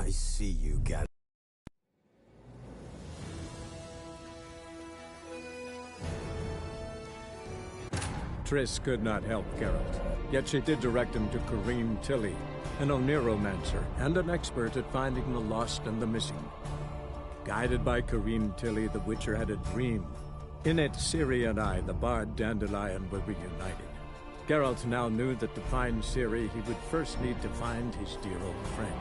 I see you, Gal. Triss could not help Geralt, yet she did direct him to Kareem Tilly, an Oniromancer and an expert at finding the lost and the missing. Guided by Kareem Tilly, the Witcher had a dream. In it, Ciri and I, the bard Dandelion, were reunited. Geralt now knew that to find Ciri, he would first need to find his dear old friend.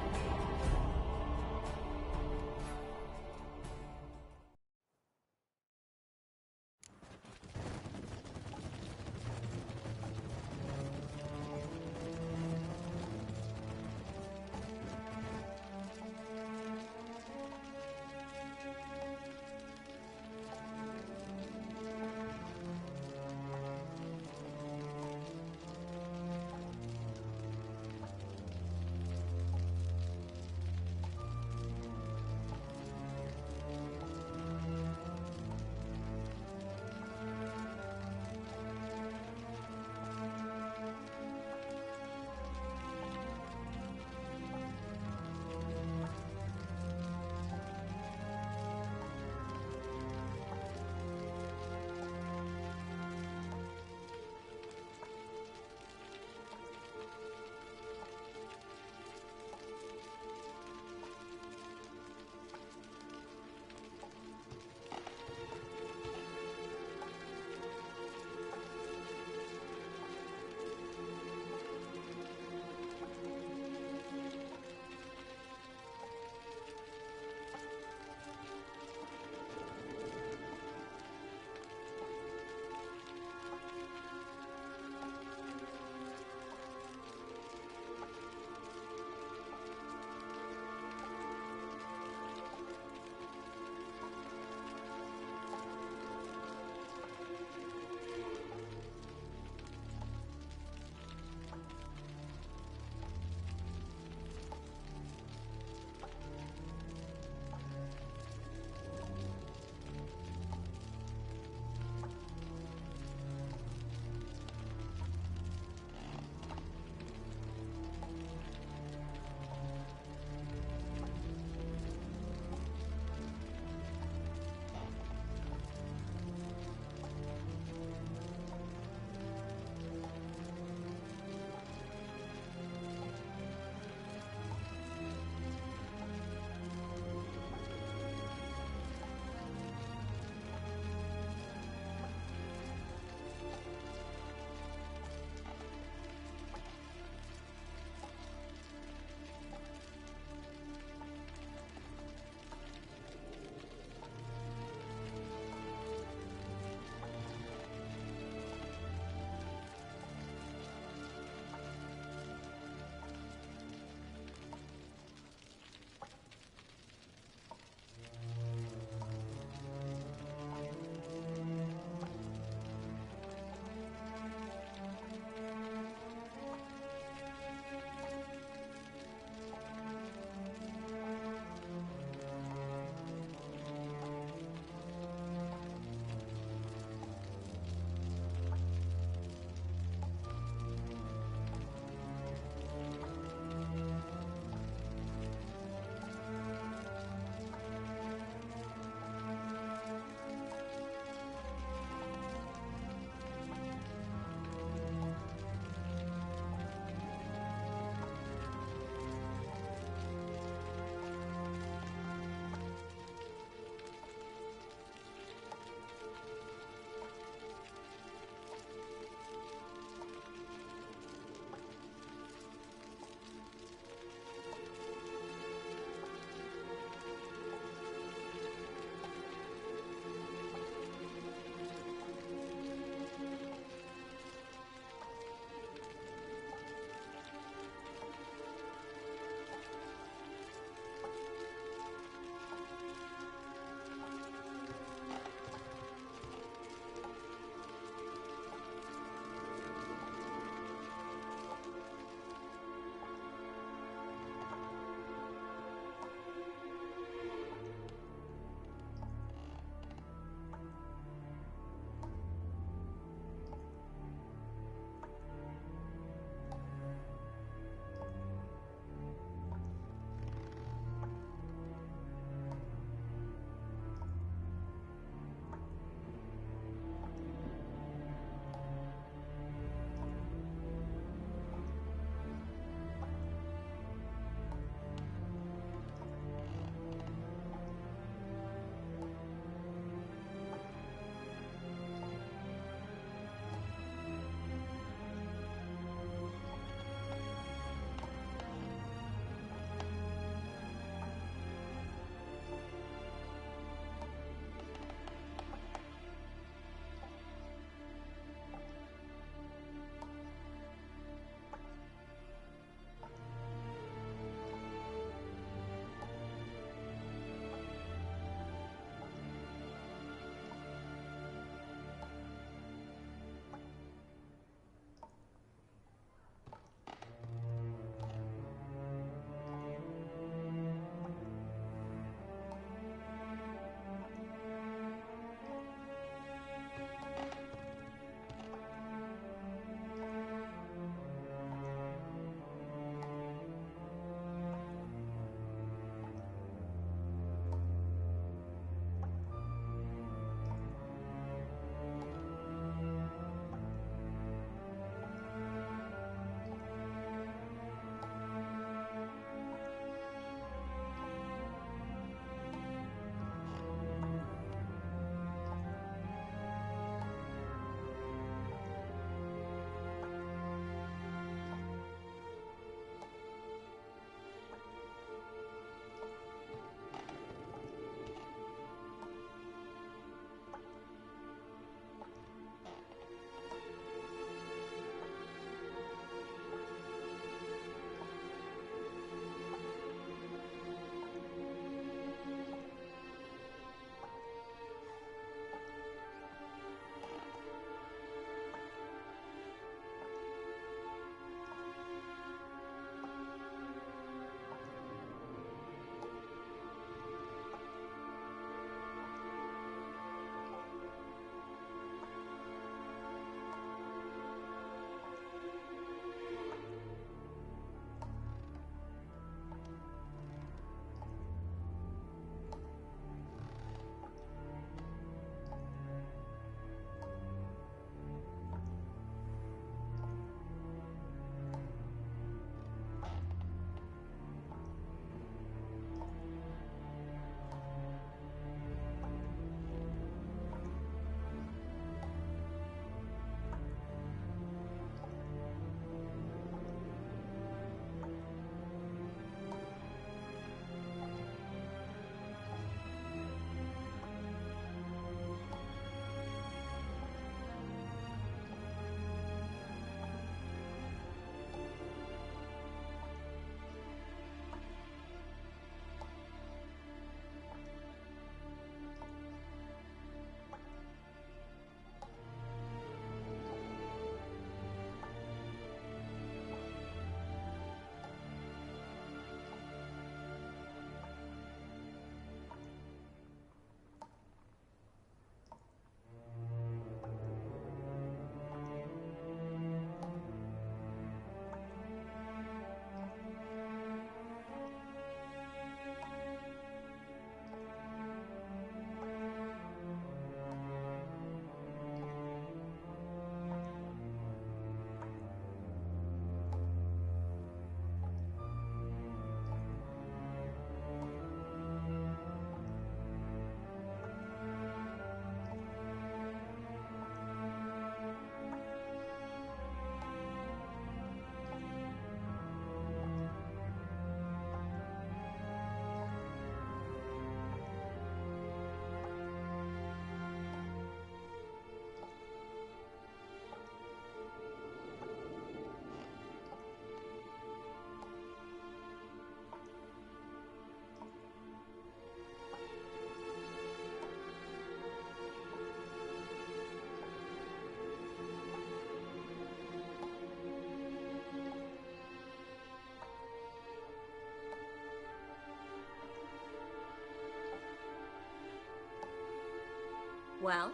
Well?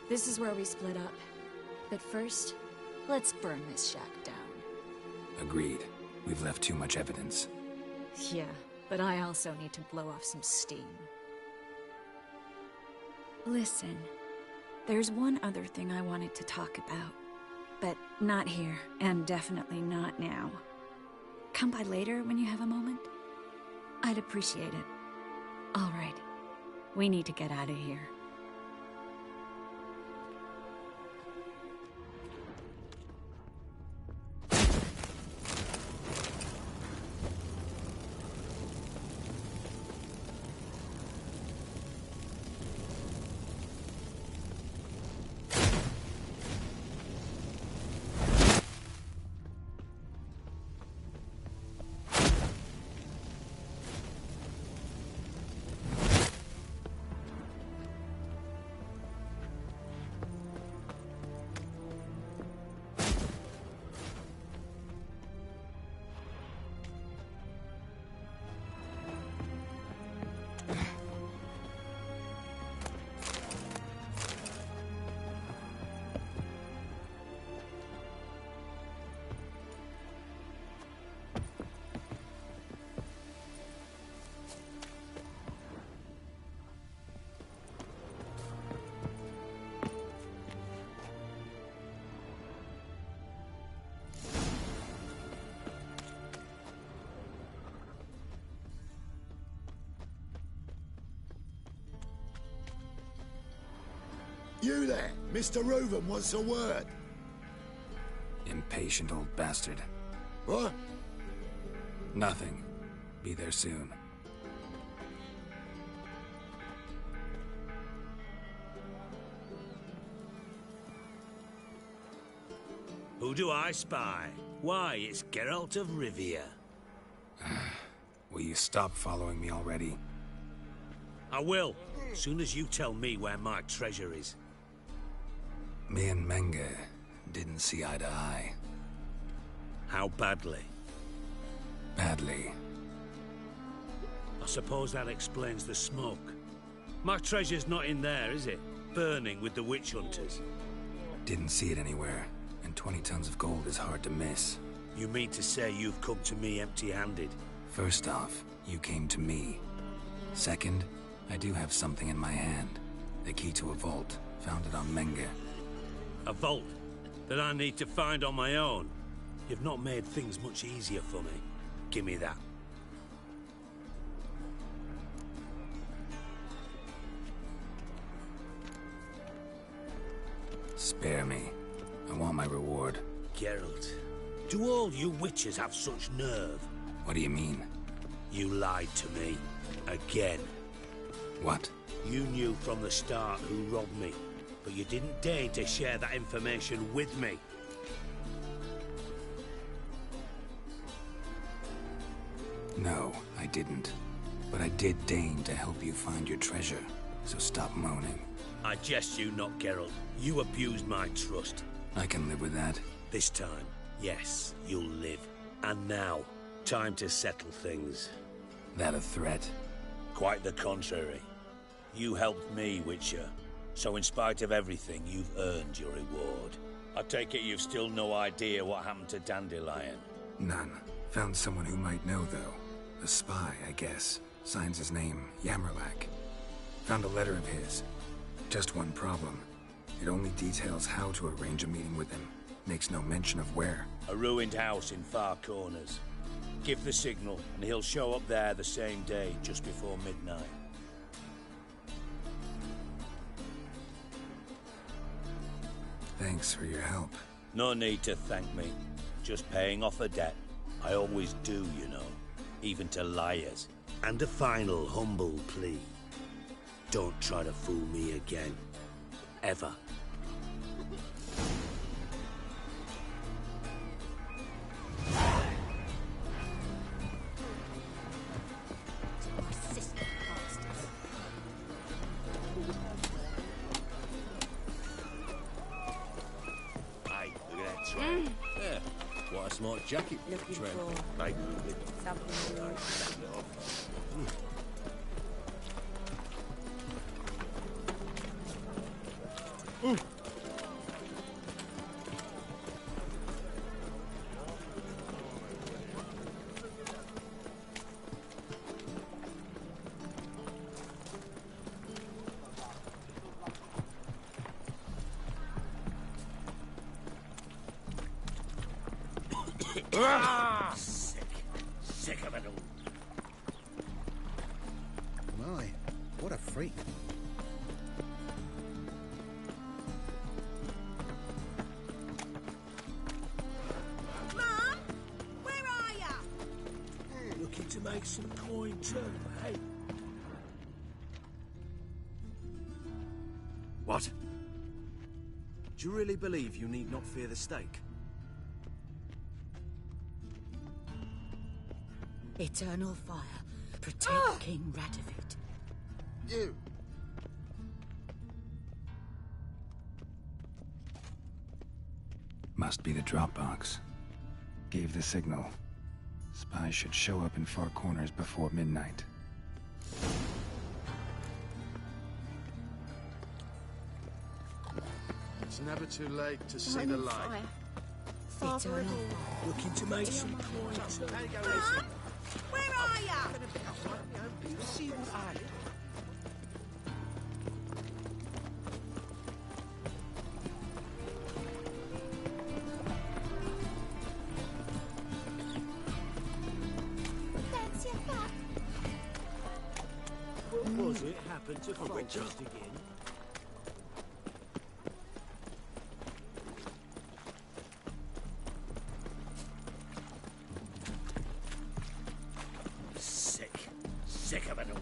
This is where we split up. But first, let's burn this shack down. Agreed. We've left too much evidence. Yeah, but I also need to blow off some steam. Listen, there's one other thing I wanted to talk about. But not here, and definitely not now. Come by later when you have a moment? I'd appreciate it. All right. We need to get out of here. You there! Mr. Reuven wants a word. Impatient old bastard. What? Nothing. Be there soon. Who do I spy? Why, it's Geralt of Rivia. Will you stop following me already? I will, soon as you tell me where my treasure is. Me and Menge didn't see eye to eye. How badly? Badly. I suppose that explains the smoke. My treasure's not in there, is it? Burning with the witch hunters. Didn't see it anywhere, and 20 tons of gold is hard to miss. You mean to say you've come to me empty-handed? First off, you came to me. Second, I do have something in my hand. The key to a vault, found it on Menge. A vault that I need to find on my own. You've not made things much easier for me. Give me that. Spare me. I want my reward. Geralt, do all you witches have such nerve? What do you mean? You lied to me. Again. What? You knew from the start who robbed me, but you didn't deign to share that information with me. No, I didn't. But I did deign to help you find your treasure, so stop moaning. I jest you not, Geralt. You abused my trust. I can live with that. This time. Yes, you'll live. And now, time to settle things. That a threat? Quite the contrary. You helped me, Witcher. So in spite of everything, you've earned your reward. I take it you've still no idea what happened to Dandelion? None. Found someone who might know, though. A spy, I guess. Signs his name, Yammerlack. Found a letter of his. Just one problem. It only details how to arrange a meeting with him. Makes no mention of where. A ruined house in Far Corners. Give the signal, and he'll show up there the same day, just before midnight. Thanks for your help. No need to thank me. Just paying off a debt. I always do, you know. Even to liars. And a final humble plea. Don't try to fool me again. Ever. Hey, look at that train. Yeah, what a smart jacket. Looking Trent. for Hey, something new. Sick. Sick of it all. my, what a freak. Mum, where are ya? Looking to make some coin too, eh? What? Do you really believe you need not fear the stake? Eternal fire. Protect King Radovid. You! Must be the drop box. Gave the signal. Spies should show up in Far Corners before midnight. It's never too late to see the light. Eternal fire. Looking to make some coin too. Mum, where are ya? Fancy a fuck? What was it happened to Frost again? Sick. Sick of it all.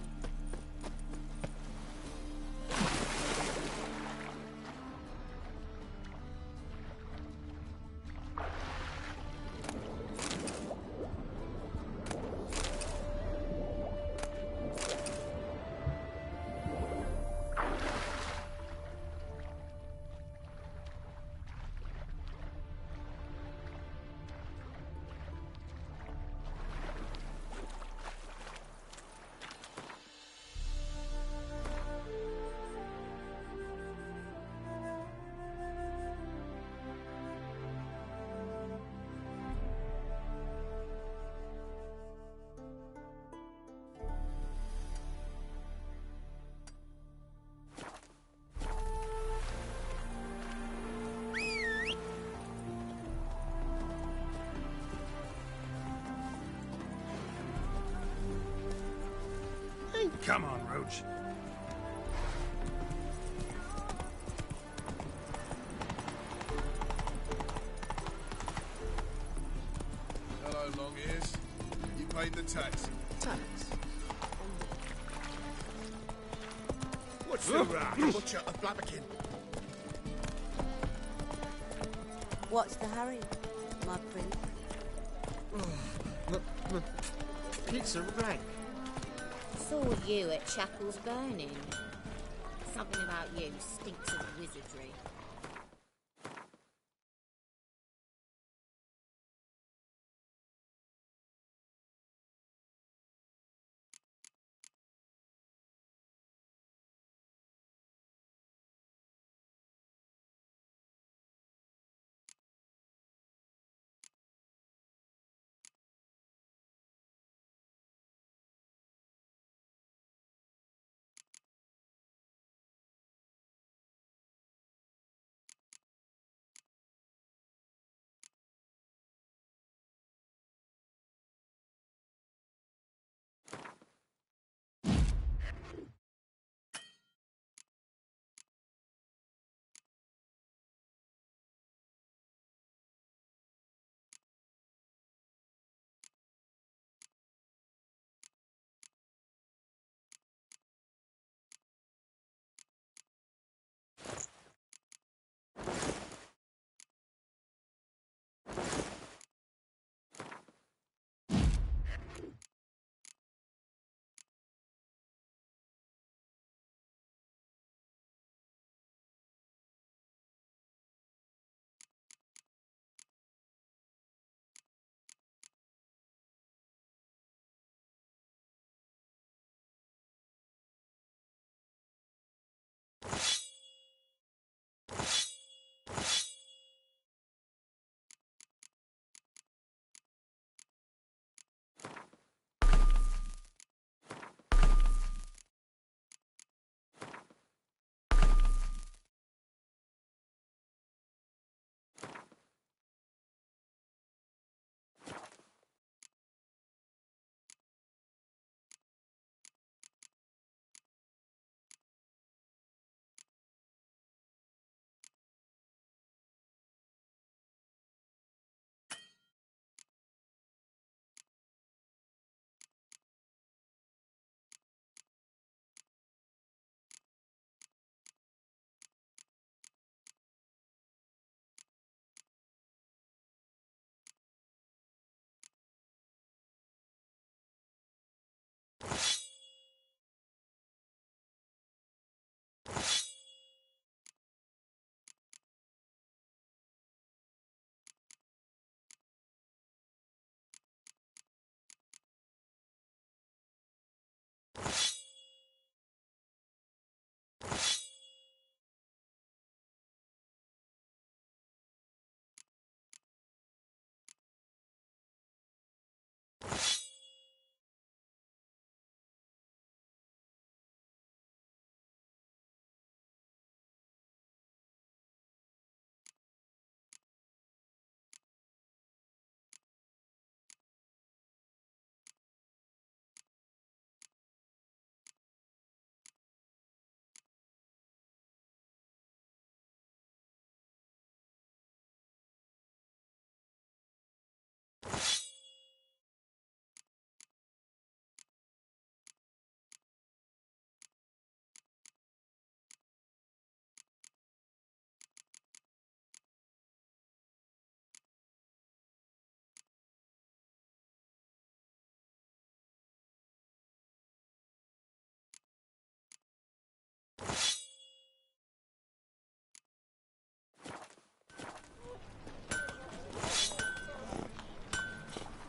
Come on, Roach. Hello, long ears. You paid the tax. Tax. What's the rush? Butcher of Blabberkin. What's the hurry, my prince? It's a rank. Saw you at Chapel's Burning. Something about you stinks of wizardry.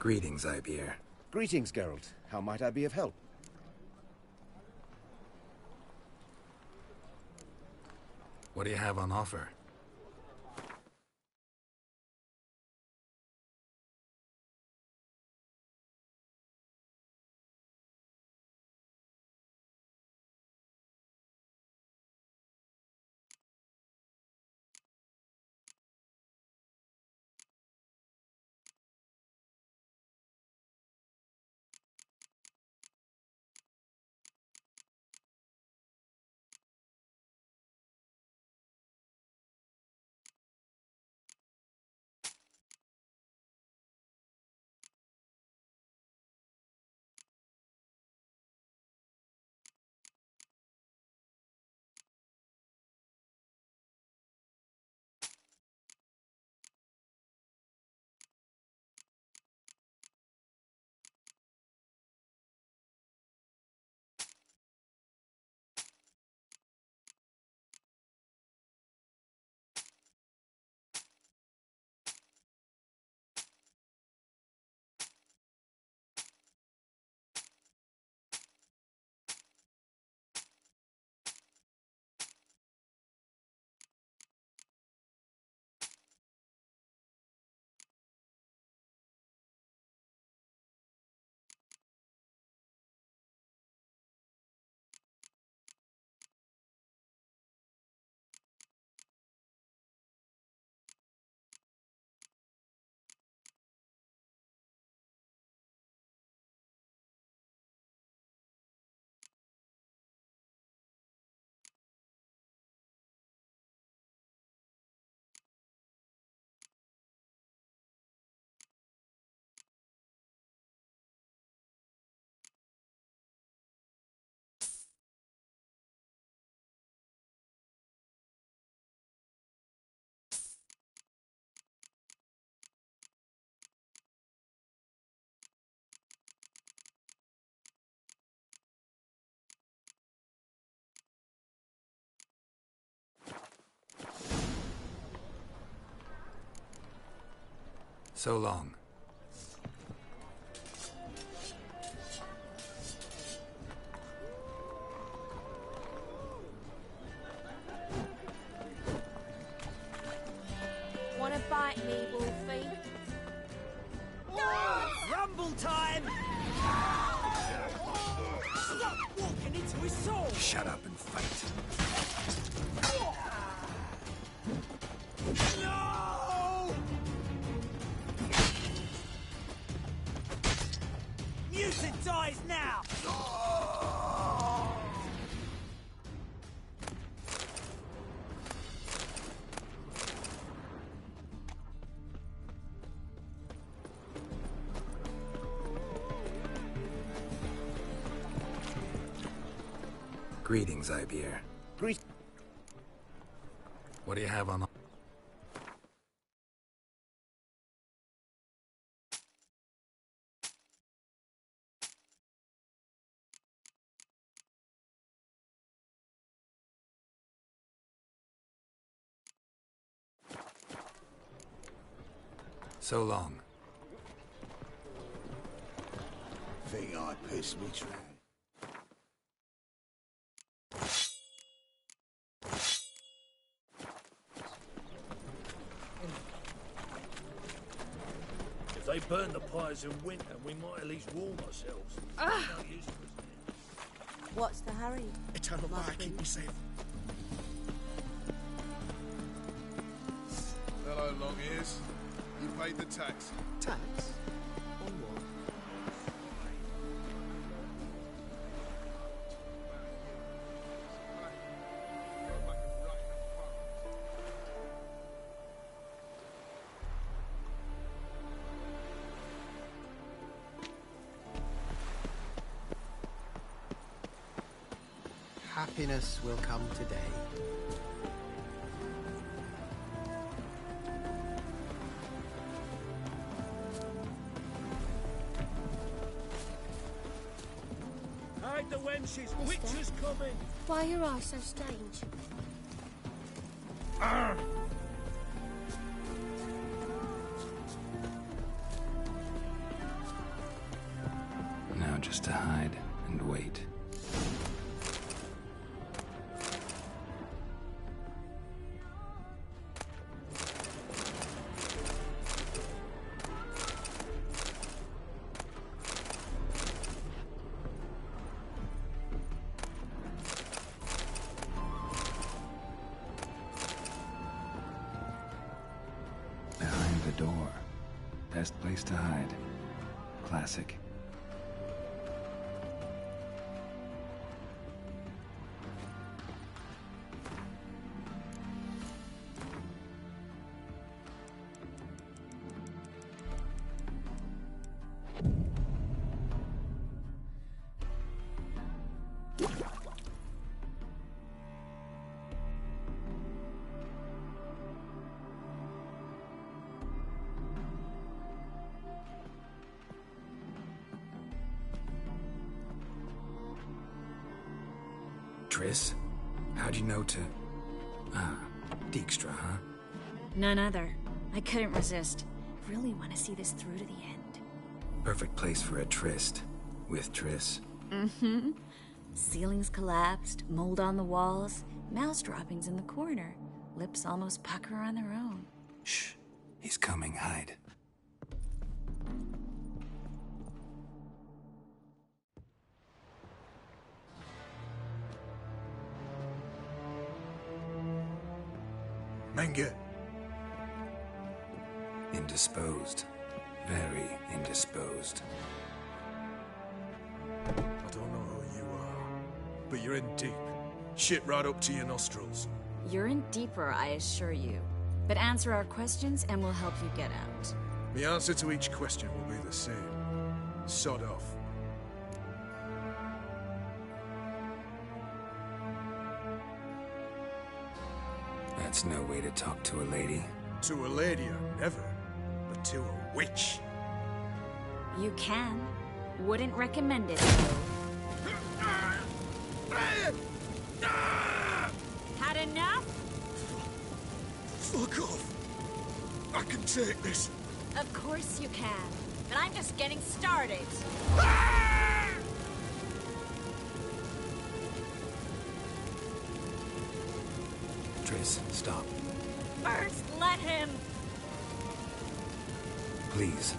Greetings, Ibeer. Greetings, Geralt. How might I be of help? What do you have on offer? So long. Wanna bite me, Wolfie? Rumble time! Stop walking into his sword! Shut up and fight. No! Mutant dies now! Greetings, Ibeer. What do you have on? So long. Think I pissed me trying. If they burn the pyres in winter, we might at least warm ourselves. No use for us. What's the hurry? Eternal My fire, keep me prince? safe. Hello, long ears. You paid the tax. Tax? On what? Happiness will come today. Hide the wenches! Witches coming! Why are your eyes so strange? Now just to hide and wait. Behind the door. Best place to hide. Classic. Triss? How'd you know to... Ah, Dijkstra, huh? None other. I couldn't resist. Really want to see this through to the end. Perfect place for a tryst. With Triss. Mm-hmm. Ceilings collapsed, mold on the walls, mouse droppings in the corner. Lips almost pucker on their own. Shh. He's coming, hide. Menge. Indisposed. Very indisposed. I don't know who you are, but you're in deep. Shit right up to your nostrils. You're in deeper, I assure you. But answer our questions and we'll help you get out. The answer to each question will be the same. Sod off. That's no way to talk to a lady. To a lady, I never. But to a witch. You can. Wouldn't recommend it, though. Had enough? Fuck off. I can take this. Of course you can. But I'm just getting started. Triss, stop. First, let him. Please.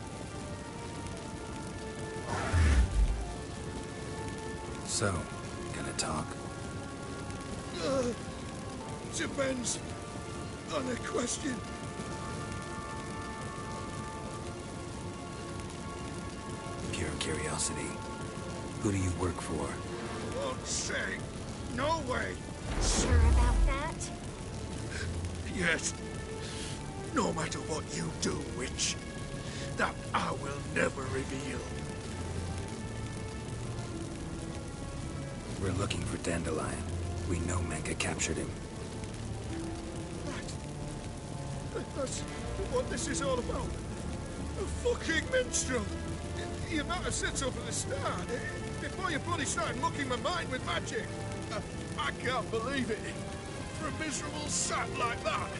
So, gonna talk? Depends on a question. Pure curiosity. Who do you work for? Won't say. No way. Sure about that? Yes. No matter what you do, witch, that I will never reveal. We're looking for Dandelion. We know Menge captured him. That's what this is all about. A fucking minstrel. You might have said so from the start. Before you bloody started mucking my mind with magic. I can't believe it. For a miserable sap like that.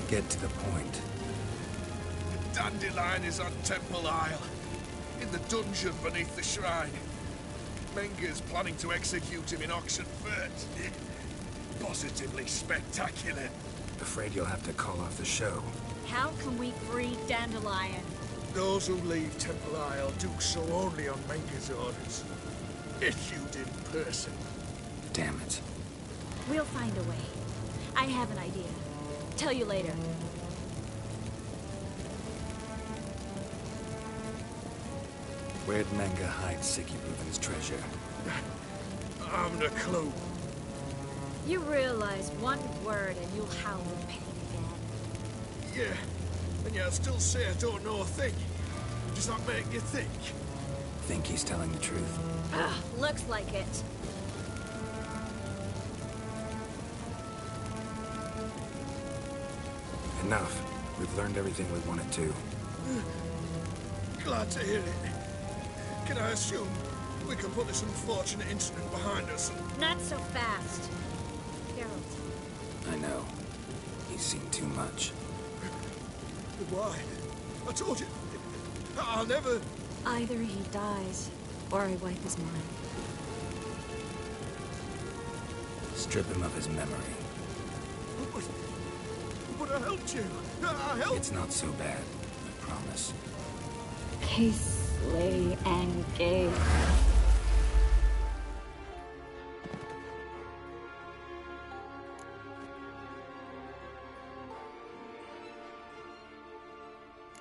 Get to the point. Dandelion is on Temple Isle. In the dungeon beneath the shrine. Menge's planning to execute him in Oxford first. Positively spectacular. Afraid you'll have to call off the show. How can we free Dandelion? Those who leave Temple Isle do so only on Menge's orders. Issued in person. Damn it. We'll find a way. I have an idea. Tell you later. Where'd Menge hide Sicky Reuben's treasure? I haven't a clue. You realize one word and you'll howl in pain again. Yeah, and yet I still say I don't know a thing. Does that make you think? Think he's telling the truth? Looks like it. Enough. We've learned everything we wanted to. Glad to hear it. Can I assume we can put this unfortunate incident behind us? Not so fast. Geralt. I know. He's seen too much. Why? I told you. I'll never... Either he dies, or I wipe his mind. Strip him of his memory. But I helped you. I helped... It's not so bad, I promise. Case, slay, and gay.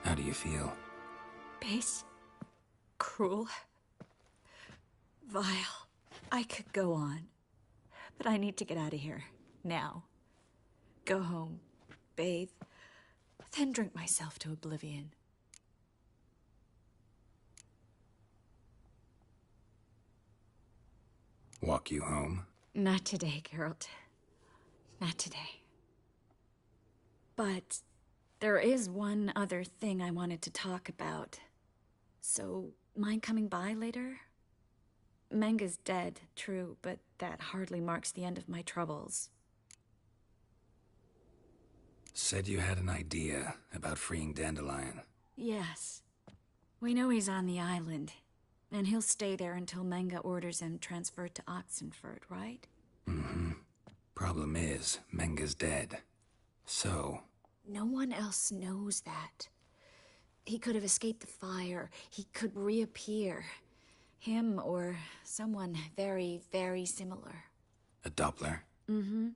How do you feel? Base. Cruel. Vile. I could go on. But I need to get out of here. Now. Go home. Bathe. Then drink myself to oblivion. Walk you home? Not today, Geralt. Not today. But there is one other thing I wanted to talk about. So, mind coming by later? Menga's dead, true, but that hardly marks the end of my troubles. Said you had an idea about freeing Dandelion. Yes. We know he's on the island, and he'll stay there until Menga orders him transferred to Oxenford, right? Mm-hmm. Problem is, Menga's dead. So... No one else knows that. He could have escaped the fire. He could reappear. Him or someone very, very similar. A Doppler? Mm-hmm.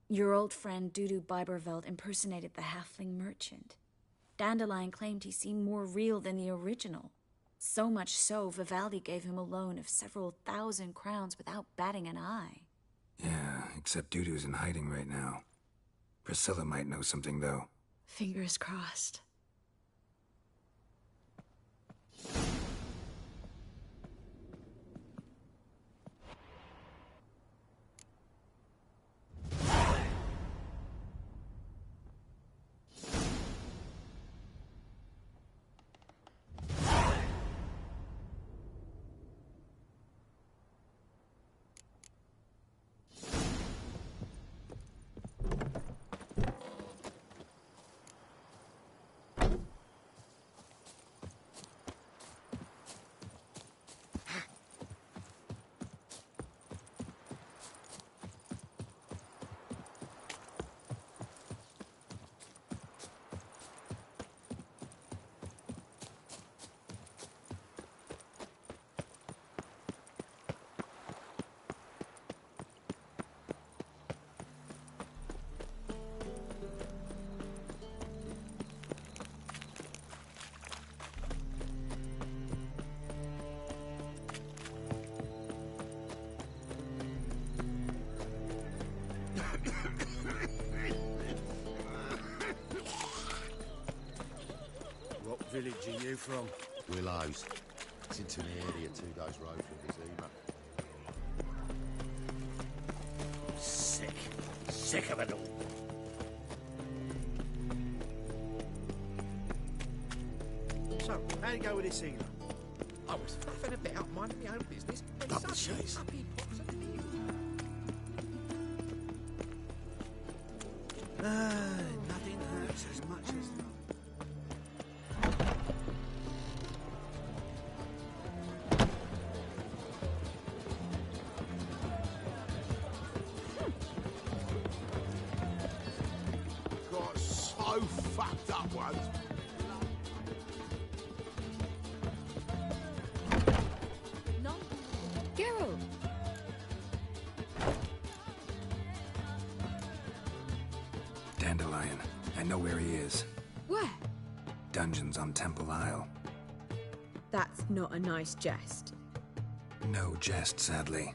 Your old friend Dudu Biberveld impersonated the halfling merchant. Dandelion claimed he seemed more real than the original. So much so, Vivaldi gave him a loan of several thousand crowns without batting an eye. Yeah, except Dudu's in hiding right now. Priscilla might know something, though. Fingers crossed. What village are you from? Willows. It's into the area 2 days road from Vizima. Sick. Sick of it all. So, how'd it go with this healer? I was faffing about minding my own business when Double suddenly chase. up he pops at me. Nothing hurts as much as love. Got so fucked up once. No. Geralt! Dandelion. I know where he is. Where? Dungeons on Temple Isle. That's not a nice jest. No jest, sadly.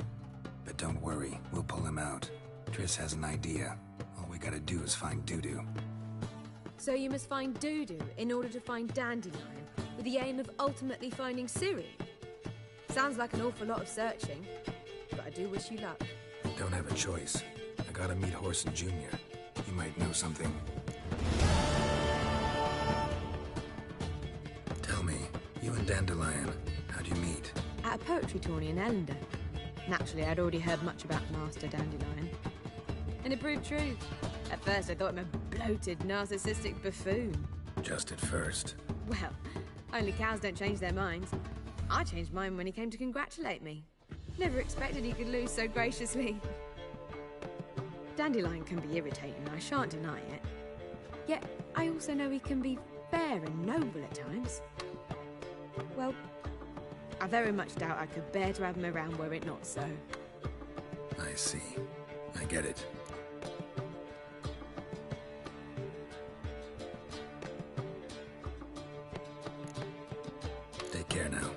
But don't worry, we'll pull him out. Triss has an idea. All we gotta do is find Dudu. So you must find Dudu in order to find Dandelion, with the aim of ultimately finding Ciri? Sounds like an awful lot of searching, but I do wish you luck. Don't have a choice. I gotta meet Horson Jr. He might know something. Tell me, you and Dandelion, how'd you meet? At a poetry tourney in Ellendale. Naturally, I'd already heard much about Master Dandelion. And it proved true. At first, I thought him a bloated, narcissistic buffoon. Just at first. Well, only cows don't change their minds. I changed mine when he came to congratulate me. Never expected he could lose so graciously. Dandelion can be irritating, I shan't deny it. Yet, I also know he can be fair and noble at times. Well, I very much doubt I could bear to have him around were it not so. I see. I get it. Take care now.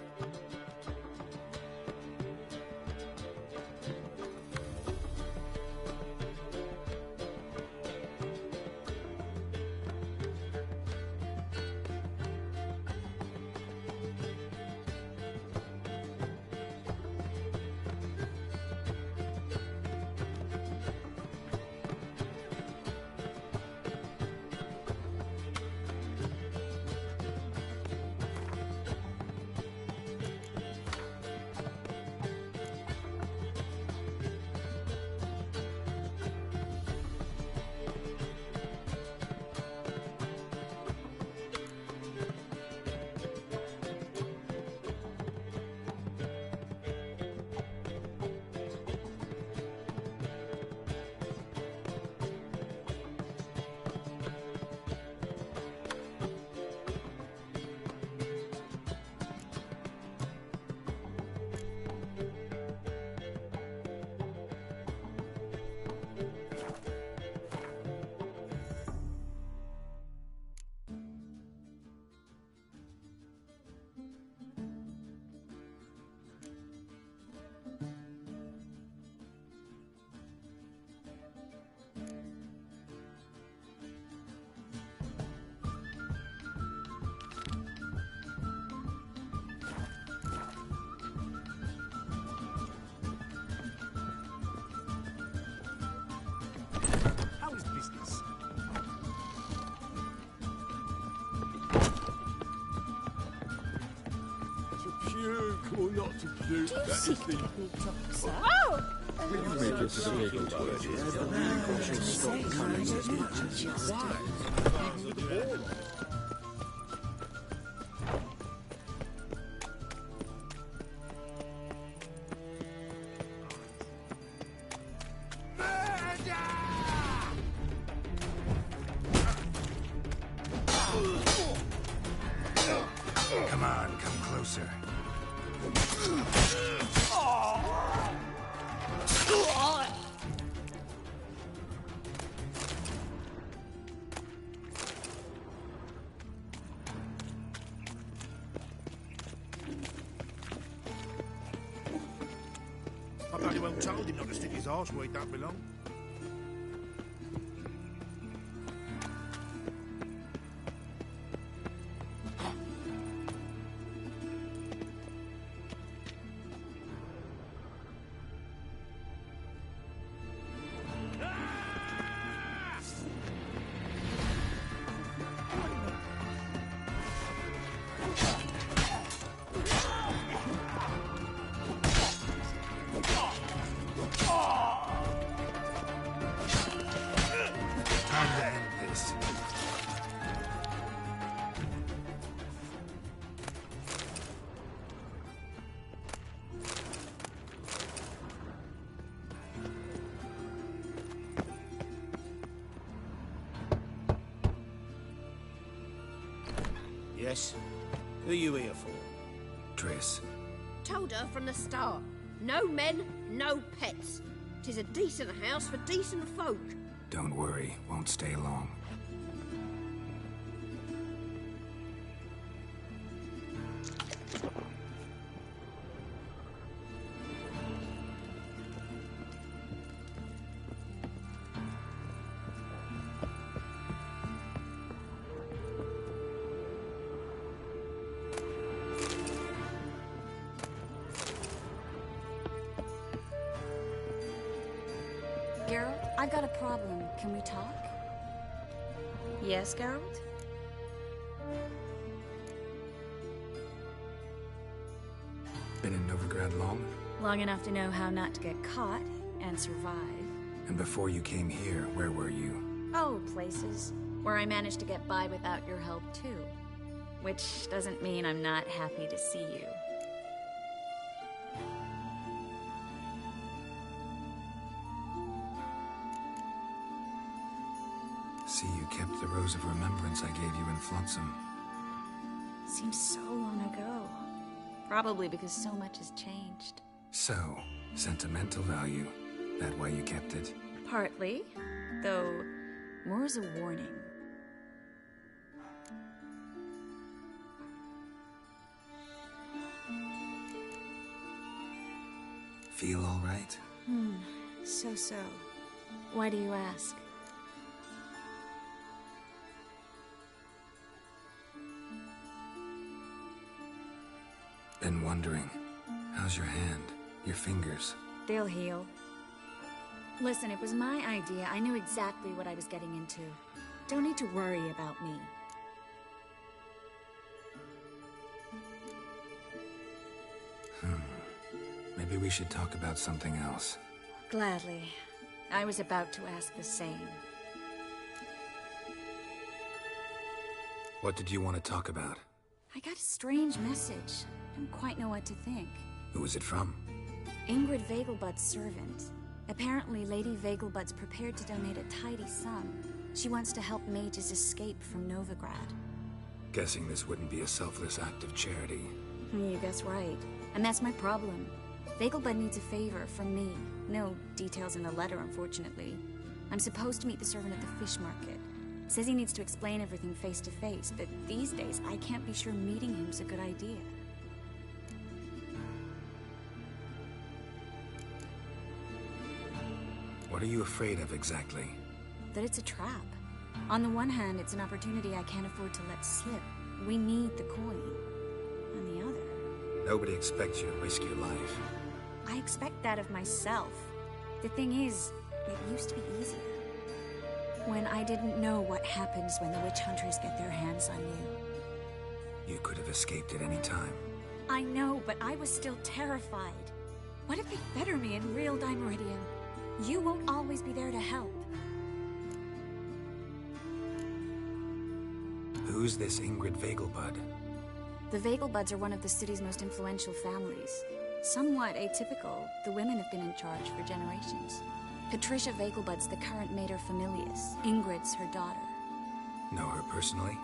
Or not to puke, that is the... Oh! Come on, come closer. I bloody well told him not to stick his arse where he don't belong. Time to end this. Yes? Who are you here for? Triss. Told her from the start. No men, no pets. 'Tis a decent house for decent folk. Don't worry, won't stay long. Geralt, I've got a problem. Can we talk? Yes, Geralt? Been in Novigrad long? Long enough to know how not to get caught and survive. And before you came here, where were you? Oh, places where I managed to get by without your help, too. which doesn't mean I'm not happy to see you. See, you kept the rose of remembrance I gave you in Flotsam. Seems so long ago. Probably because so much has changed. So, sentimental value. That why you kept it? Partly, though more as a warning. Feel all right? So. Why do you ask? Been wondering. How's your hand? Your fingers? They'll heal. Listen, it was my idea. I knew exactly what I was getting into. Don't need to worry about me. Maybe we should talk about something else. Gladly. I was about to ask the same. What did you want to talk about? I got a strange message. Don't quite know what to think. Who was it from? Ingrid Vegelbud's servant. Apparently, Lady Vegelbud's prepared to donate a tidy sum. She wants to help mages escape from Novigrad. Guessing this wouldn't be a selfless act of charity. You guess right. And that's my problem. Vegelbud needs a favor from me. No details in the letter, unfortunately. I'm supposed to meet the servant at the fish market. Says he needs to explain everything face to face, but these days I can't be sure meeting him's a good idea. What are you afraid of exactly? That it's a trap. On the one hand, it's an opportunity I can't afford to let slip. We need the coin. On the other... Nobody expects you to risk your life. I expect that of myself. The thing is, it used to be easier. When I didn't know what happens when the witch hunters get their hands on you. You could have escaped at any time. I know, but I was still terrified. What if they fetter me in real Dimeridium? You won't always be there to help. Who's this Ingrid Vegelbud? The Vegelbuds are one of the city's most influential families. Somewhat atypical, the women have been in charge for generations. Patricia Vegelbud's the current mater familias. Ingrid's her daughter. Know her personally?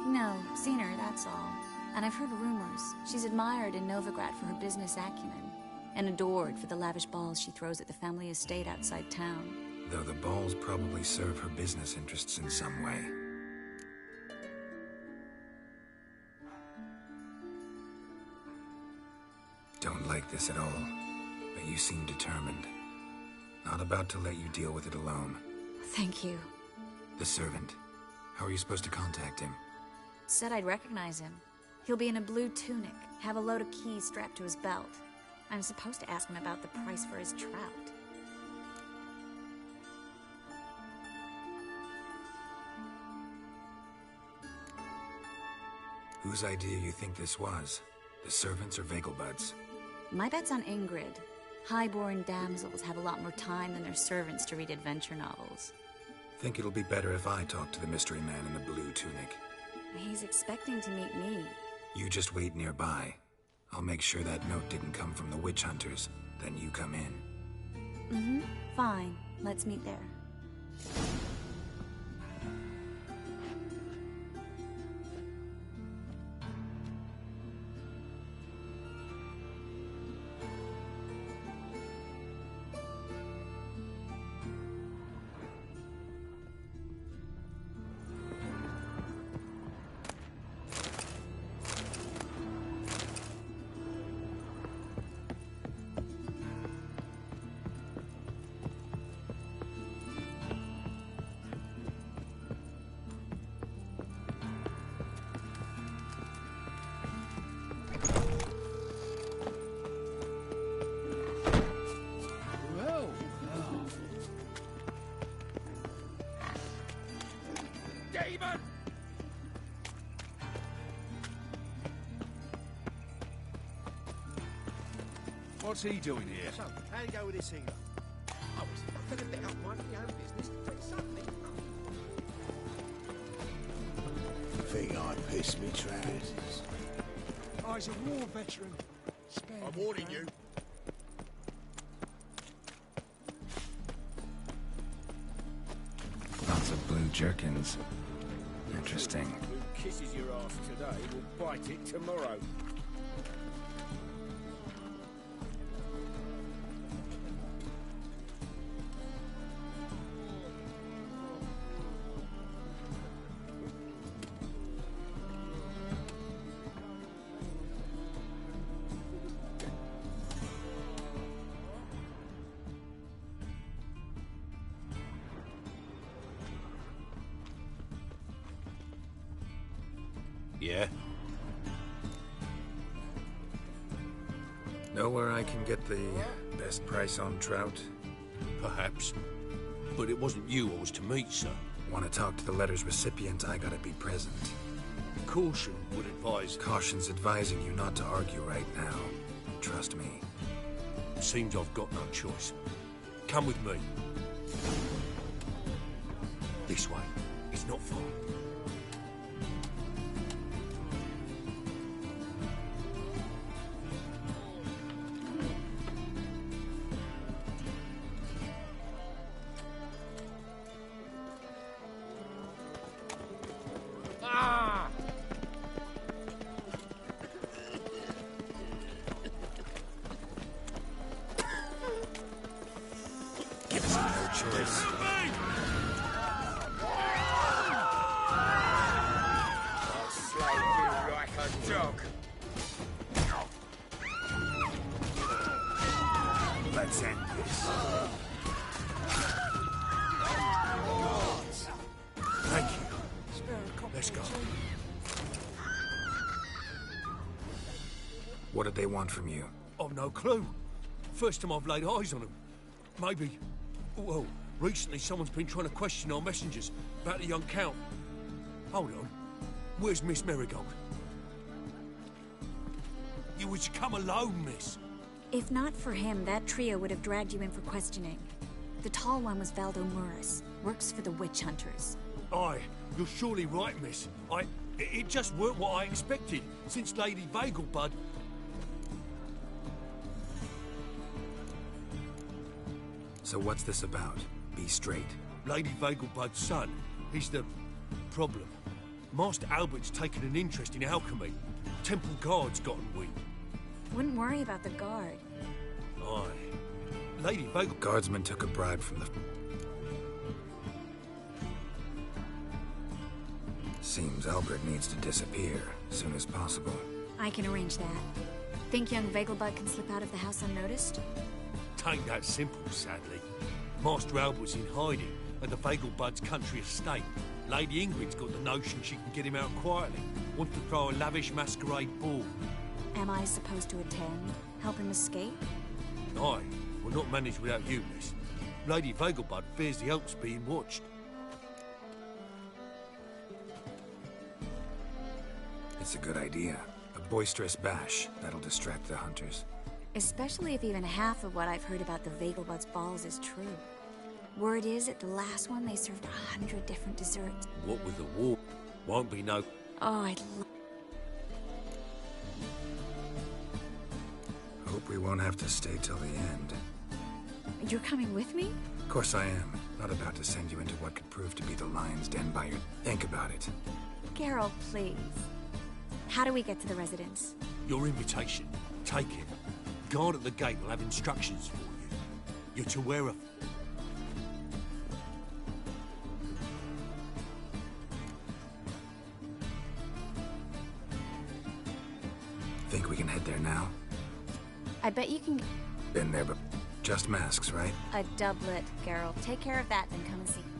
No, seen her, that's all. And I've heard rumors. She's admired in Novigrad for her business acumen, and adored for the lavish balls she throws at the family estate outside town. Though the balls probably serve her business interests in some way. Don't like this at all, but you seem determined. Not about to let you deal with it alone. Thank you. The servant. How are you supposed to contact him? Said I'd recognize him. He'll be in a blue tunic, have a load of keys strapped to his belt. I'm supposed to ask him about the price for his trout. Whose idea you think this was? The servants or Vegelbud's? My bet's on Ingrid. High-born damsels have a lot more time than their servants to read adventure novels. Think it'll be better if I talk to the mystery man in the blue tunic. He's expecting to meet me. You just wait nearby. I'll make sure that note didn't come from the witch hunters. Then you come in. Fine. Let's meet there. What's he doing here? So, how you go with this healer? I was nothing a bit up my own business, but suddenly... Think I'd piss me trousers. I was a war veteran. I'm warning you. Lots of blue jerkins. Interesting. Who kisses your ass today will bite it tomorrow. Yeah? Know where I can get the best price on trout? Perhaps. But it wasn't you I was to meet, sir. Want to talk to the letter's recipient, I gotta be present. Caution would advise... Caution's advising you not to argue right now. Trust me. Seems I've got no choice. Come with me. This way. It's not far. Give us no choice. I'll slay you like a dog. Let's end this. Thank you. Let's go. What did they want from you? I've no clue. First time I've laid eyes on them. Maybe... Well, recently someone's been trying to question our messengers about the young Count. Hold on. Where's Miss Marigold? You was to come alone, miss. If not for him, that trio would have dragged you in for questioning. The tall one was Valdo Muris. Works for the witch hunters. Aye, you're surely right, miss. It just weren't what I expected, since Lady Vagelbud... So what's this about? Be straight. Lady Vagelbud's son, he's the problem. Master Albert's taken an interest in alchemy. Temple guards gotten weak. Wouldn't worry about the guard. Aye. Lady Vagel... Guardsman took a bribe from the... Seems Albert needs to disappear as soon as possible. I can arrange that. Think young Vagelbud can slip out of the house unnoticed? Tain't that simple, sadly. Master Albert's in hiding at the Vagelbud's country estate. Lady Ingrid's got the notion she can get him out quietly. Wants to throw a lavish masquerade ball. Am I supposed to attend? Help him escape? Aye, we'll not manage without you, miss. Lady Vagelbud fears the Elk's being watched. It's a good idea. A boisterous bash. That'll distract the hunters. Especially if even half of what I've heard about the Vagelbud's balls is true. Word is, at the last one, they served 100 different desserts. What with the war, won't be no... Oh, I'd love... Hope we won't have to stay till the end. You're coming with me? Of course I am. Not about to send you into what could prove to be the lion's den by your... Think about it. Geralt, please. How do we get to the residence? Your invitation. Take it. Guard at the gate will have instructions for you. You're to wear a... Think we can head there now? I bet you can... Been there, but just masks, right? A doublet, Geralt. Take care of that, then come and see me.